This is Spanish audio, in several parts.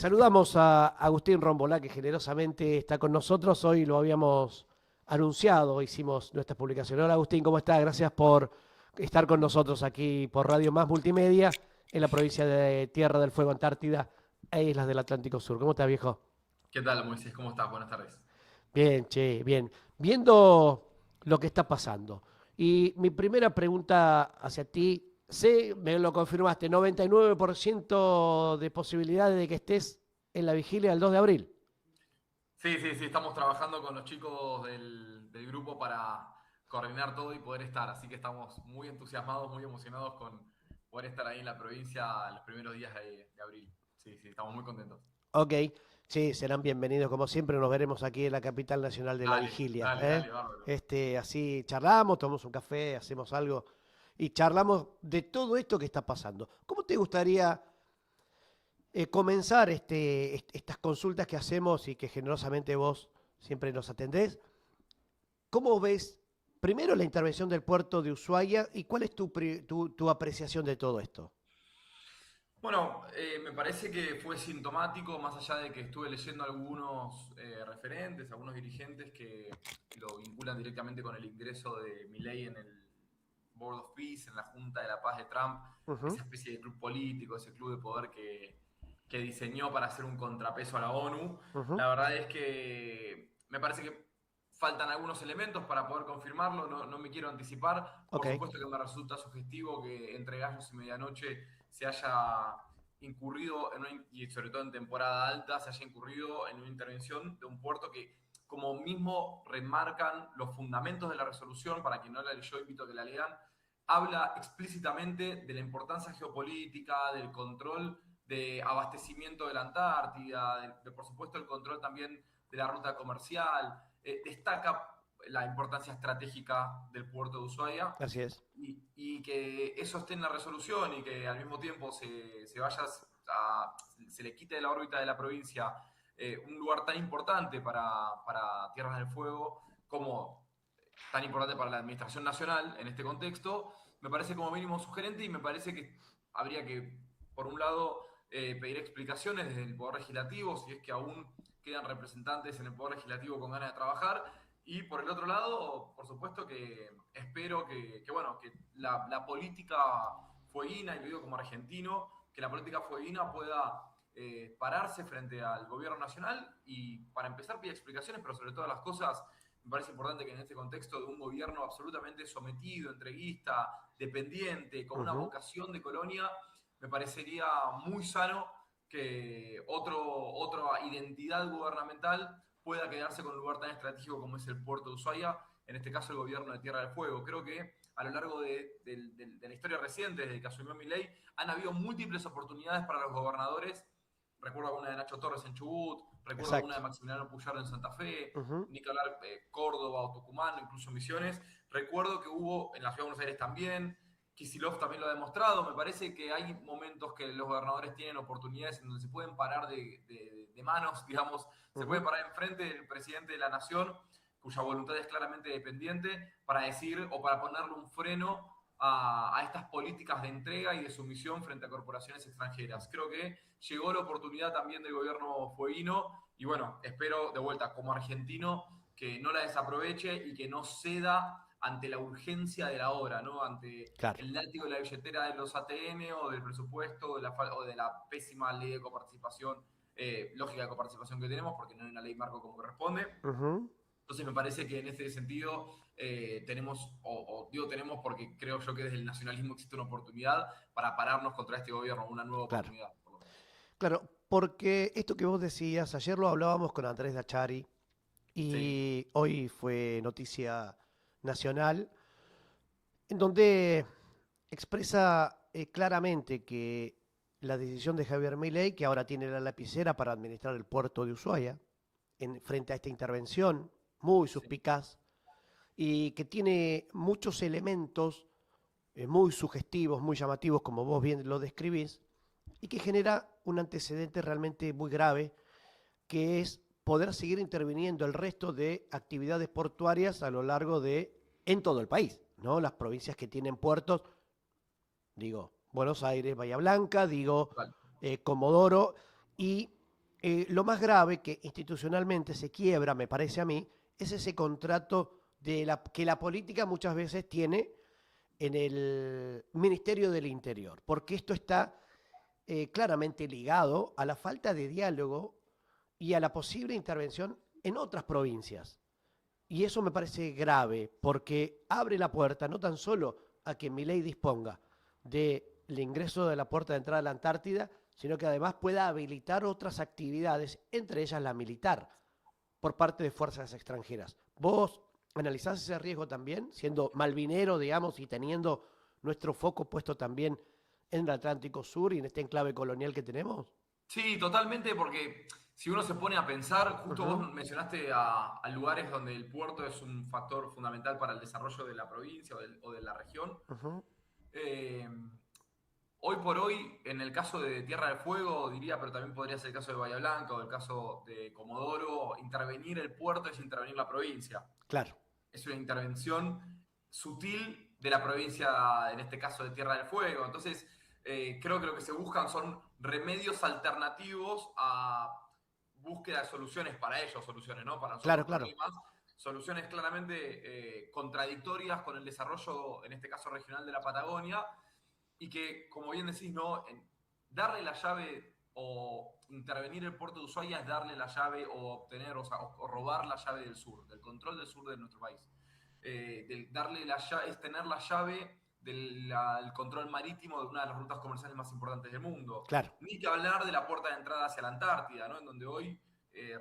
Saludamos a Agustín Rombolá, que generosamente está con nosotros. Hoy lo habíamos anunciado, hicimos nuestras publicaciones. Hola Agustín, ¿cómo estás? Gracias por estar con nosotros aquí por Radio Más Multimedia en la provincia de Tierra del Fuego, Antártida e Islas del Atlántico Sur. ¿Cómo estás, viejo? ¿Qué tal, Moisés? ¿Cómo estás? Buenas tardes. Bien, che, bien. Viendo lo que está pasando. Y mi primera pregunta hacia ti, sé, me lo confirmaste, 99% de posibilidades de que estés en la vigilia del 2 de abril. Sí, sí, sí, estamos trabajando con los chicos del grupo para coordinar todo y poder estar. Así que estamos muy entusiasmados, muy emocionados con poder estar ahí en la provincia los primeros días de abril. Sí, sí, estamos muy contentos. Ok, sí, serán bienvenidos como siempre. Nos veremos aquí en la capital nacional de la Dale, vigilia. dale, dale, bárbaro. Así charlamos, tomamos un café, hacemos algo y charlamos de todo esto que está pasando. ¿Cómo te gustaría comenzar estas consultas que hacemos y que generosamente vos siempre nos atendés? ¿Cómo ves primero la intervención del puerto de Ushuaia y cuál es tu apreciación de todo esto? Bueno, me parece que fue sintomático, más allá de que estuve leyendo algunos referentes, algunos dirigentes que lo vinculan directamente con el ingreso de Milei en el Board of Peace, en la Junta de la Paz de Trump, esa Ujú. especie de club político, ese club de poder que diseñó para hacer un contrapeso a la ONU. Ujú. La verdad es que me parece que faltan algunos elementos para poder confirmarlo, no me quiero anticipar. Por Ok. supuesto que me resulta sugestivo que entre gallos y medianoche se haya incurrido, y sobre todo en temporada alta, se haya incurrido en una intervención de un puerto que, como mismo remarcan los fundamentos de la resolución, para quien no la leyó, invito a que la lean, habla explícitamente de la importancia geopolítica, del control de abastecimiento de la Antártida, por supuesto el control también de la ruta comercial, destaca la importancia estratégica del puerto de Ushuaia Así es. y que eso esté en la resolución y que al mismo tiempo se le quite de la órbita de la provincia un lugar tan importante para Tierras del Fuego como tan importante para la Administración Nacional en este contexto, me parece como mínimo sugerente y me parece que habría que, por un lado, pedir explicaciones desde el Poder Legislativo, si es que aún quedan representantes en el Poder Legislativo con ganas de trabajar, y por el otro lado, por supuesto que espero bueno, que la política fueguina, y lo digo como argentino, que la política fueguina pueda pararse frente al gobierno nacional y para empezar pedir explicaciones, pero sobre todas las cosas me parece importante que en este contexto de un gobierno absolutamente sometido, entreguista, dependiente, con una Ujú. vocación de colonia, me parecería muy sano que otra identidad gubernamental pueda quedarse con un lugar tan estratégico como es el puerto de Ushuaia, en este caso el gobierno de Tierra del Fuego. Creo que a lo largo de la historia reciente, desde que asumió Milei, han habido múltiples oportunidades para los gobernadores. Recuerdo una de Nacho Torres en Chubut, recuerdo una de Exacto. Maximiliano Puyaro en Santa Fe, Ujú. ni que hablar Córdoba o Tucumán, incluso Misiones. Recuerdo que hubo en la Ciudad de Buenos Aires también, Kicillof también lo ha demostrado. Me parece que hay momentos que los gobernadores tienen oportunidades en donde se pueden parar de manos, digamos, se puede Ujú. parar enfrente del presidente de la nación, cuya voluntad es claramente dependiente, para decir o para ponerle un freno a estas políticas de entrega y de sumisión frente a corporaciones extranjeras. Creo que llegó la oportunidad también del gobierno fueguino y bueno, espero de vuelta como argentino que no la desaproveche y que no ceda ante la urgencia de la hora, ¿no? Ante Claro. el látigo de la billetera de los ATN o del presupuesto o de la pésima ley de coparticipación, lógica de coparticipación que tenemos, porque no hay una ley marco como corresponde. Ujú. Entonces me parece que en ese sentido tenemos, o digo tenemos porque creo yo que desde el nacionalismo existe una oportunidad para pararnos contra este gobierno, una nueva Claro. oportunidad, por lo menos. Claro, porque esto que vos decías, ayer lo hablábamos con Andrés Dachari Sí, y hoy fue noticia nacional, en donde expresa claramente que la decisión de Javier Milei, que ahora tiene la lapicera para administrar el puerto de Ushuaia, frente a esta intervención muy sí, suspicaz y que tiene muchos elementos muy sugestivos, muy llamativos, como vos bien lo describís, y que genera un antecedente realmente muy grave, que es poder seguir interviniendo el resto de actividades portuarias a lo largo en todo el país, ¿no? Las provincias que tienen puertos, digo, Buenos Aires, Bahía Blanca, digo, total. Comodoro, y Lo más grave que institucionalmente se quiebra, me parece a mí, es ese contrato que la política muchas veces tiene en el Ministerio del Interior, porque esto está claramente ligado a la falta de diálogo y a la posible intervención en otras provincias. Y eso me parece grave, porque abre la puerta no tan solo a que mi ley disponga del ingreso de la puerta de entrada a la Antártida, sino que además pueda habilitar otras actividades, entre ellas la militar, por parte de fuerzas extranjeras. ¿Vos analizás ese riesgo también, siendo malvinero, digamos, y teniendo nuestro foco puesto también en el Atlántico Sur y en este enclave colonial que tenemos? Sí, totalmente, porque si uno se pone a pensar, justo vos Ujú, mencionaste a lugares donde el puerto es un factor fundamental para el desarrollo de la provincia o de la región. ujú. Eh, Hoy por hoy, en el caso de Tierra del Fuego, diría, pero también podría ser el caso de Bahía Blanca o el caso de Comodoro, intervenir el puerto es intervenir la provincia. Claro, Es una intervención sutil de la provincia, en este caso de Tierra del Fuego. Entonces, creo que lo que se buscan son remedios alternativos a búsqueda de soluciones para ellos, soluciones, ¿no? Para claro, nosotros claro. problemas, soluciones claramente contradictorias con el desarrollo, en este caso regional de la Patagonia, y que, como bien decís, ¿no? Darle la llave o intervenir el puerto de Ushuaia es darle la llave o obtener o robar la llave del sur, del control del sur de nuestro país. Darle la llave, es tener la llave del control marítimo de una de las rutas comerciales más importantes del mundo. Claro, Ni que hablar de la puerta de entrada hacia la Antártida, ¿no? En donde hoy,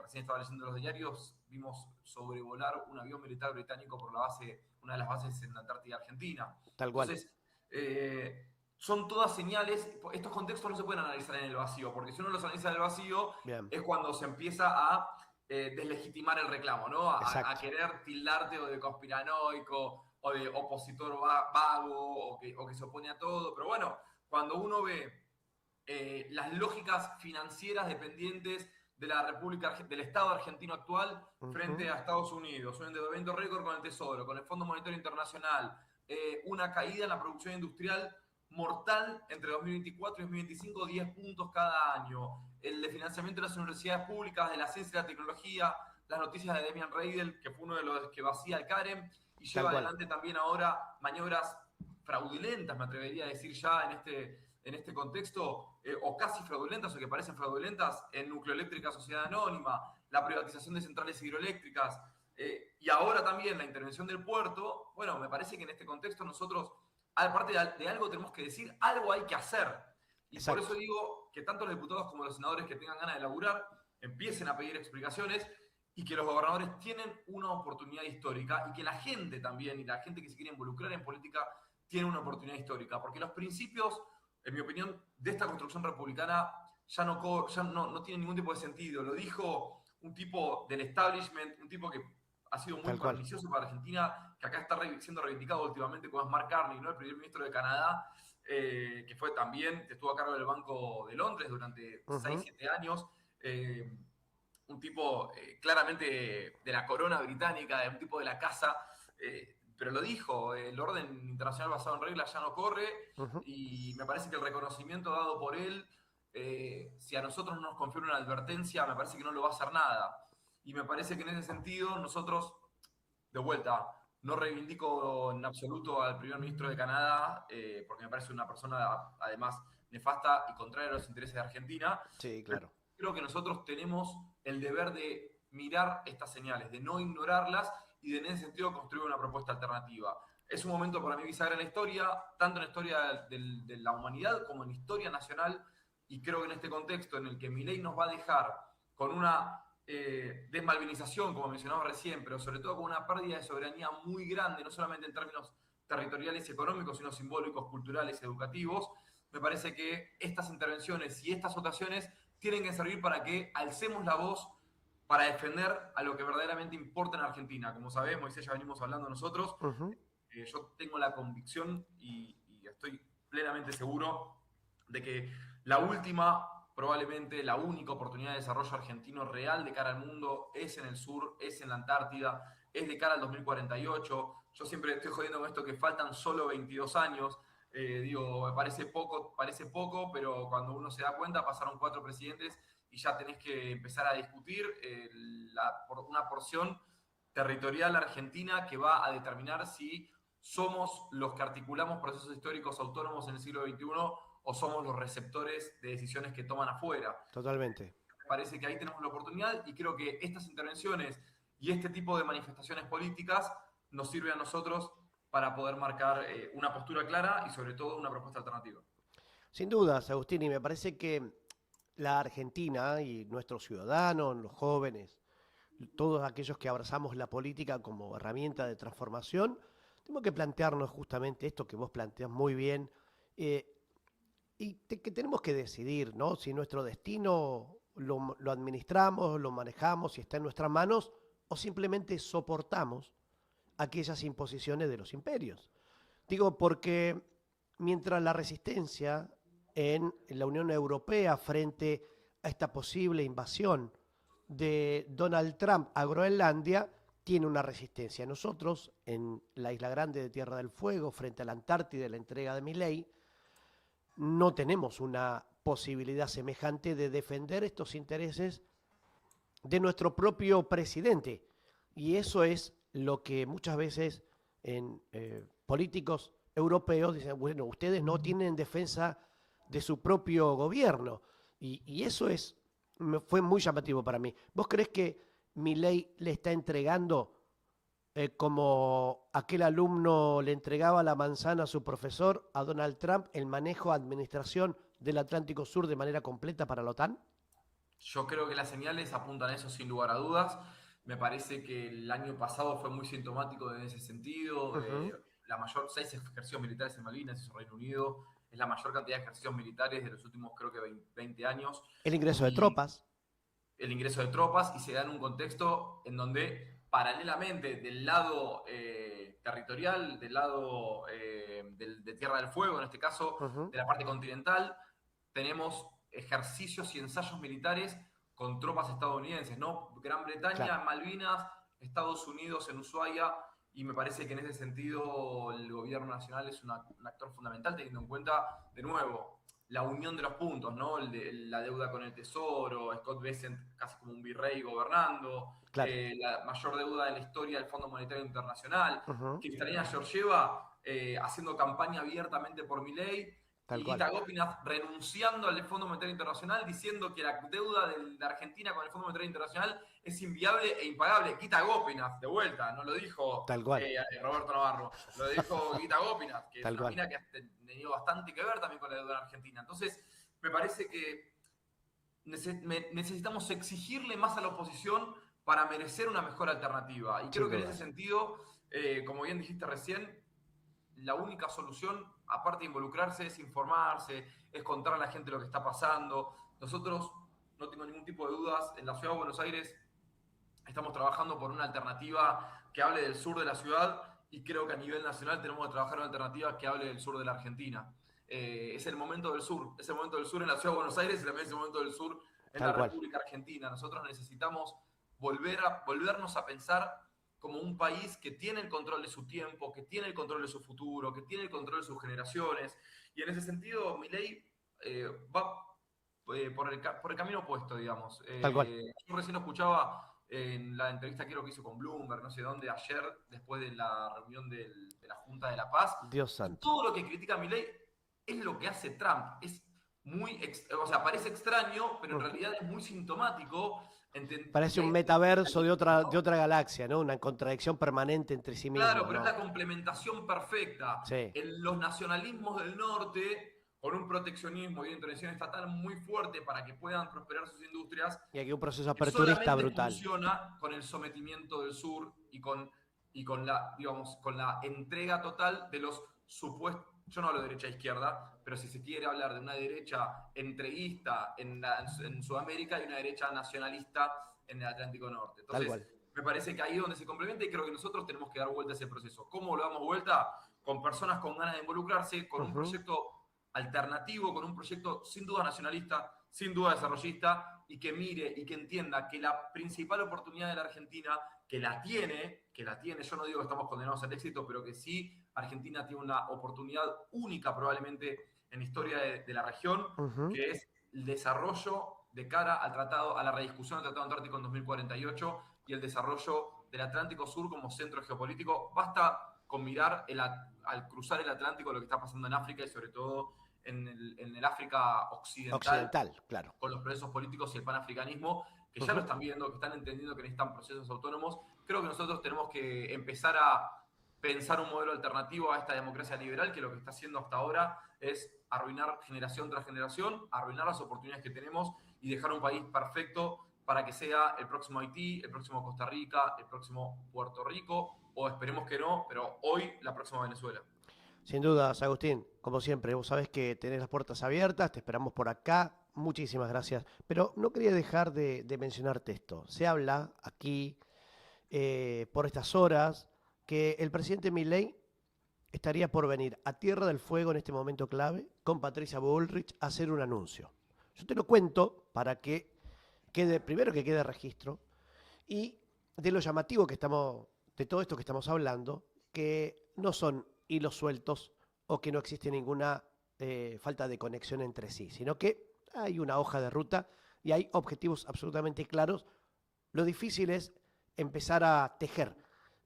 recién estaba leyendo los diarios, vimos sobrevolar un avión militar británico por la base, una de las bases en la Antártida Argentina. tal cual. Entonces, son todas señales. Estos contextos no se pueden analizar en el vacío, porque si uno los analiza en el vacío, Bien, es cuando se empieza a deslegitimar el reclamo, ¿no? A exacto. querer tildarte o de conspiranoico o de opositor vago o que se opone a todo. Pero bueno, cuando uno ve las lógicas financieras dependientes de la República, del Estado argentino actual frente Ujú. a Estados Unidos, un endeudamiento récord con el Tesoro, con el Fondo Monetario Internacional, una caída en la producción industrial mortal entre 2024 y 2025, 10 puntos cada año, el de financiamiento de las universidades públicas, de la ciencia y la tecnología, las noticias de Demian Reidel, que fue uno de los que vacía el CAREM y Tal lleva cual. adelante también ahora maniobras fraudulentas, me atrevería a decir ya en este contexto, o casi fraudulentas o que parecen fraudulentas, en Nucleoeléctrica Sociedad Anónima, la privatización de centrales hidroeléctricas, y ahora también la intervención del puerto. Bueno, me parece que en este contexto nosotros, aparte de algo tenemos que decir, algo hay que hacer. Y por eso Exacto. digo que tanto los diputados como los senadores que tengan ganas de laburar empiecen a pedir explicaciones y que los gobernadores tienen una oportunidad histórica y que la gente también, y la gente que se quiere involucrar en política, tiene una oportunidad histórica. Porque los principios, en mi opinión, de esta construcción republicana ya no tienen ningún tipo de sentido. Lo dijo un tipo del establishment, un tipo que ha sido muy Tal cual. pernicioso para Argentina, que acá está siendo reivindicado últimamente, como es Mark Carney, ¿no? El primer ministro de Canadá, que fue también, que estuvo a cargo del Banco de Londres durante 6 Ujú. 7 años. Un tipo claramente de la corona británica, un tipo de la casa, pero lo dijo, el orden internacional basado en reglas ya no corre, Ujú. y me parece que el reconocimiento dado por él, si a nosotros no nos confiere una advertencia, me parece que no lo va a hacer nada. Y me parece que en ese sentido nosotros, de vuelta, no reivindico en absoluto al primer ministro de Canadá, porque me parece una persona además nefasta y contraria a los intereses de Argentina. Sí, claro. Creo que nosotros tenemos el deber de mirar estas señales, de no ignorarlas y de en ese sentido construir una propuesta alternativa. Es un momento para mí bisagra en la historia, tanto en la historia de la humanidad como en la historia nacional, y creo que en este contexto en el que Milei nos va a dejar con una desmalvinización, como mencionaba recién, pero sobre todo con una pérdida de soberanía muy grande, no solamente en términos territoriales y económicos, sino simbólicos, culturales, educativos, me parece que estas intervenciones y estas votaciones tienen que servir para que alcemos la voz para defender a lo que verdaderamente importa en Argentina. Como sabés, Moisés, ya venimos hablando nosotros. Ujú. Yo tengo la convicción y estoy plenamente seguro de que la última, probablemente la única oportunidad de desarrollo argentino real de cara al mundo es en el sur, es en la Antártida, es de cara al 2048. Yo siempre estoy jodiendo con esto que faltan solo 22 años. Digo, parece poco, pero cuando uno se da cuenta, pasaron 4 presidentes y ya tenés que empezar a discutir una porción territorial argentina que va a determinar si somos los que articulamos procesos históricos autónomos en el siglo XXI o somos los receptores de decisiones que toman afuera. Totalmente. Me parece que ahí tenemos la oportunidad y creo que estas intervenciones y este tipo de manifestaciones políticas nos sirven a nosotros para poder marcar una postura clara y sobre todo una propuesta alternativa. Sin dudas, Agustín, y me parece que la Argentina y nuestros ciudadanos, los jóvenes, todos aquellos que abrazamos la política como herramienta de transformación, tenemos que plantearnos justamente esto que vos planteas muy bien, eh, que tenemos que decidir, ¿no? Si nuestro destino lo administramos, lo manejamos, si está en nuestras manos, o simplemente soportamos aquellas imposiciones de los imperios. Digo, porque mientras la resistencia en la Unión Europea frente a esta posible invasión de Donald Trump a Groenlandia tiene una resistencia. Nosotros, en la Isla Grande de Tierra del Fuego, frente a la Antártida, la entrega de Milei, no tenemos una posibilidad semejante de defender estos intereses de nuestro propio presidente. Y eso es lo que muchas veces en políticos europeos dicen, bueno, ustedes no tienen defensa de su propio gobierno. Y eso fue muy llamativo para mí. ¿Vos crees que Milei le está entregando, como aquel alumno le entregaba la manzana a su profesor, a Donald Trump, el manejo, administración del Atlántico Sur de manera completa para la OTAN? Yo creo que las señales apuntan a eso sin lugar a dudas. Me parece que el año pasado fue muy sintomático en ese sentido. Ujú. La mayor, 6 ejercicios militares en Malvinas hizo Reino Unido. Es la mayor cantidad de ejercicios militares de los últimos, creo que 20 años. El ingreso de Y tropas. el ingreso de tropas y se da en un contexto en donde paralelamente del lado territorial, del lado de Tierra del Fuego, en este caso Ujú. de la parte continental, tenemos ejercicios y ensayos militares con tropas estadounidenses, ¿no? Gran Bretaña Claro, en Malvinas, Estados Unidos en Ushuaia, y me parece que en ese sentido el gobierno nacional es un actor fundamental, teniendo en cuenta, de nuevo, la unión de los puntos, ¿no? La deuda con el Tesoro, Scott Bessent casi como un virrey gobernando, claro. la mayor deuda de la historia del Fondo Monetario Internacional, Ujú. Kristalina Georgieva haciendo campaña abiertamente por Milei, Tal y cual. Guita Gópinaz renunciando al Fondo Monetario Internacional, diciendo que la deuda de Argentina con el Fondo Monetario Internacional es inviable e impagable. Guita Gópinaz, de vuelta, no lo dijo Tal cual. Roberto Navarro, lo dijo Guita Gópinaz, que es Tal una cual. mina que ha tenido bastante que ver también con la deuda en Argentina. Entonces, me parece que necesitamos exigirle más a la oposición para merecer una mejor alternativa. Y Sin creo que en ese dudas. sentido, como bien dijiste recién, la única solución, aparte de involucrarse, es informarse, es contar a la gente lo que está pasando. Nosotros, no tengo ningún tipo de dudas, en la ciudad de Buenos Aires estamos trabajando por una alternativa que hable del sur de la ciudad, y creo que a nivel nacional tenemos que trabajar una alternativa que hable del sur de la Argentina. Es el momento del sur, es el momento del sur en la ciudad de Buenos Aires y también es el momento del sur en la Tal cual. República Argentina. Nosotros necesitamos volvernos a pensar como un país que tiene el control de su tiempo, que tiene el control de su futuro, que tiene el control de sus generaciones. Y en ese sentido, Milei va por el camino opuesto, digamos. Tal cual. Yo recién lo escuchaba en la entrevista que hizo con Bloomberg, no sé dónde, ayer, después de la reunión de la Junta de la Paz, Dios y santo. todo lo que critica Milei es lo que hace Trump. Es o sea, parece extraño, pero en Ujú. realidad es muy sintomático. Parece Y un ahí, metaverso de ¿no? otra galaxia, ¿no? Una contradicción permanente entre sí Claro, mismos, pero es ¿no? la complementación perfecta. Sí. En los nacionalismos del norte, con un proteccionismo y una intervención estatal muy fuerte para que puedan prosperar sus industrias, Y aquí un proceso que aperturista solamente brutal. funciona con el sometimiento del sur y con la, digamos, con la entrega total de los supuestos. Yo no hablo de derecha e izquierda, pero si se quiere hablar de una derecha entreguista en Sudamérica y una derecha nacionalista en el Atlántico Norte. Tal Entonces, cual. me parece que ahí es donde se complementa, y creo que nosotros tenemos que dar vuelta a ese proceso. ¿Cómo lo damos vuelta? Con personas con ganas de involucrarse, con un Ujú. proyecto alternativo, con un proyecto sin duda nacionalista, sin duda desarrollista, y que mire y que entienda que la principal oportunidad de la Argentina, que la tiene, yo no digo que estamos condenados al éxito, pero que sí, Argentina tiene una oportunidad única probablemente en la historia de la región, Ujú. que es el desarrollo de cara al tratado, a la rediscusión del Tratado Antártico en 2048 y el desarrollo del Atlántico Sur como centro geopolítico. Basta con mirar al cruzar el Atlántico lo que está pasando en África y sobre todo en el África occidental, Occidental, claro. con los procesos políticos y el panafricanismo, que ya lo están viendo, que están entendiendo que necesitan procesos autónomos. Creo que nosotros tenemos que empezar a pensar un modelo alternativo a esta democracia liberal, que lo que está haciendo hasta ahora es arruinar generación tras generación, arruinar las oportunidades que tenemos y dejar un país perfecto para que sea el próximo Haití, el próximo Costa Rica, el próximo Puerto Rico, o esperemos que no, pero hoy la próxima Venezuela. Sin dudas, Agustín, como siempre, vos sabés que tenés las puertas abiertas, te esperamos por acá, muchísimas gracias. Pero no quería dejar de mencionarte esto. Se habla aquí, por estas horas, que el presidente Milei estaría por venir a Tierra del Fuego en este momento clave con Patricia Bullrich a hacer un anuncio. Yo te lo cuento para que quede, primero que quede registro, y de lo llamativo que estamos, de todo esto que estamos hablando, que no son hilos sueltos o que no existe ninguna falta de conexión entre sí, sino que hay una hoja de ruta y hay objetivos absolutamente claros. Lo difícil es empezar a tejer,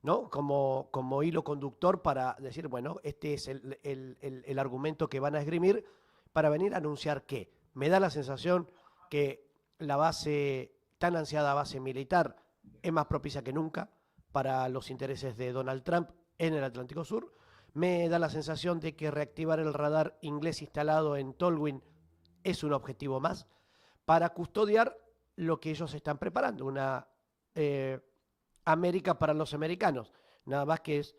¿no? Como hilo conductor para decir, bueno, este es el argumento que van a esgrimir para venir a anunciar que me da la sensación que la base, tan ansiada base militar, es más propicia que nunca para los intereses de Donald Trump en el Atlántico Sur. Me da la sensación de que reactivar el radar inglés instalado en Tolwyn es un objetivo más para custodiar lo que ellos están preparando, una América para los americanos. Nada más que es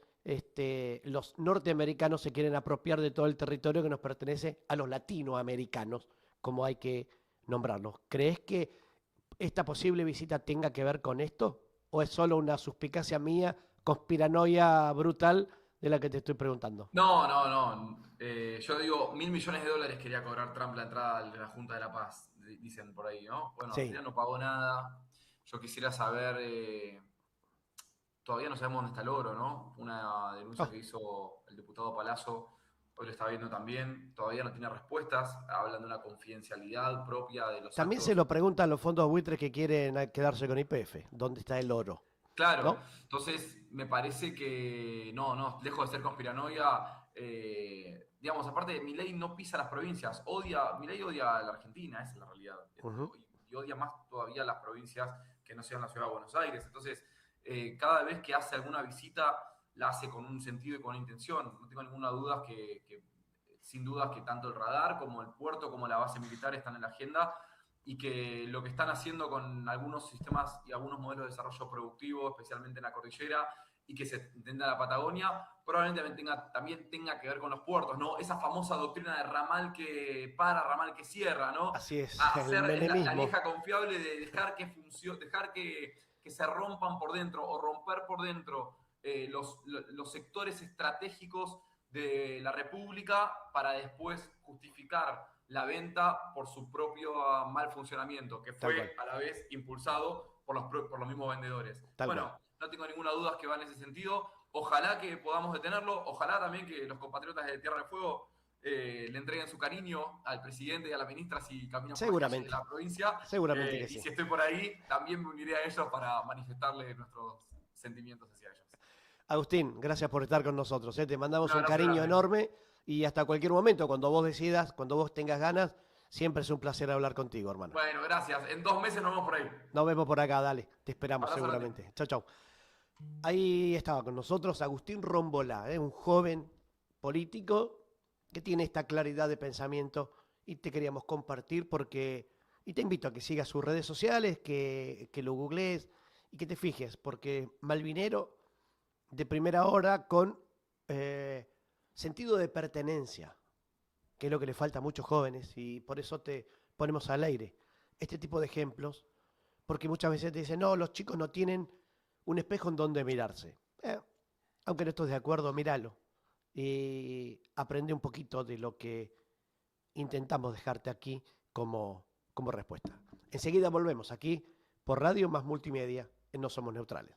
los norteamericanos se quieren apropiar de todo el territorio que nos pertenece a los latinoamericanos, como hay que nombrarlos. ¿Crees que esta posible visita tenga que ver con esto? ¿O es solo una suspicacia mía, conspiranoia brutal de la que te estoy preguntando? No, no, no. Yo digo, $1.000 millones quería cobrar Trump la entrada de la Junta de la Paz, dicen por ahí, ¿no? Bueno, al Sí. final no pagó nada. Yo quisiera saber, todavía no sabemos dónde está el oro, ¿no? Una denuncia Oh, que hizo el diputado Palazzo, hoy lo está viendo también, todavía no tiene respuestas, hablan de una confidencialidad propia de los también se actos. lo preguntan los fondos buitres que quieren quedarse con YPF. ¿Dónde está el oro? Claro, ¿No? entonces me parece que no, no, lejos de ser conspiranoia, digamos, aparte, Milei no pisa las provincias, Milei odia a la Argentina, esa es la realidad, Ujú. y odia más todavía las provincias que no sean la ciudad de Buenos Aires. Entonces, cada vez que hace alguna visita, la hace con un sentido y con una intención. No tengo ninguna duda sin dudas que tanto el radar como el puerto como la base militar están en la agenda y que lo que están haciendo con algunos sistemas y algunos modelos de desarrollo productivo, especialmente en la cordillera, y que se entienda la Patagonia, probablemente también tenga que ver con los puertos, ¿no? Esa famosa doctrina de ramal que para, ramal que cierra, ¿no? Así es, el Hacer la menemismo. vieja confiable de dejar que funcione, dejar que se rompan por dentro o romper por dentro los sectores estratégicos de la República para después justificar la venta por su propio mal funcionamiento, que Tal cual, fue a la vez impulsado por los mismos vendedores. tal cual. Bueno, no tengo ninguna duda que va en ese sentido. Ojalá que podamos detenerlo, ojalá también que los compatriotas de Tierra del Fuego le entreguen su cariño al presidente y a la ministra si caminan por las calles de Seguramente, la provincia. seguramente que Y sí. si estoy por ahí, también me uniré a ellos para manifestarle nuestros sentimientos hacia ellos. Agustín, gracias por estar con nosotros. Te Un mandamos un abrazo cariño grande. enorme y hasta cualquier momento, cuando vos decidas, cuando vos tengas ganas, siempre es un placer hablar contigo, hermano. Bueno, gracias. En 2 meses nos vemos por ahí. Nos vemos por acá, dale. Te esperamos Abrazo grande. seguramente. Chau, chau. Ahí estaba con nosotros Agustín Rombolá, un joven político que tiene esta claridad de pensamiento y te queríamos compartir porque, y te invito a que sigas sus redes sociales, que lo googlees y que te fijes, porque Malvinero de primera hora con sentido de pertenencia, que es lo que le falta a muchos jóvenes y por eso te ponemos al aire este tipo de ejemplos, porque muchas veces te dicen, no, los chicos no tienen un espejo en donde mirarse. Aunque no estés de acuerdo, míralo y aprende un poquito de lo que intentamos dejarte aquí como respuesta. Enseguida volvemos aquí por Radio Más Multimedia en No Somos Neutrales.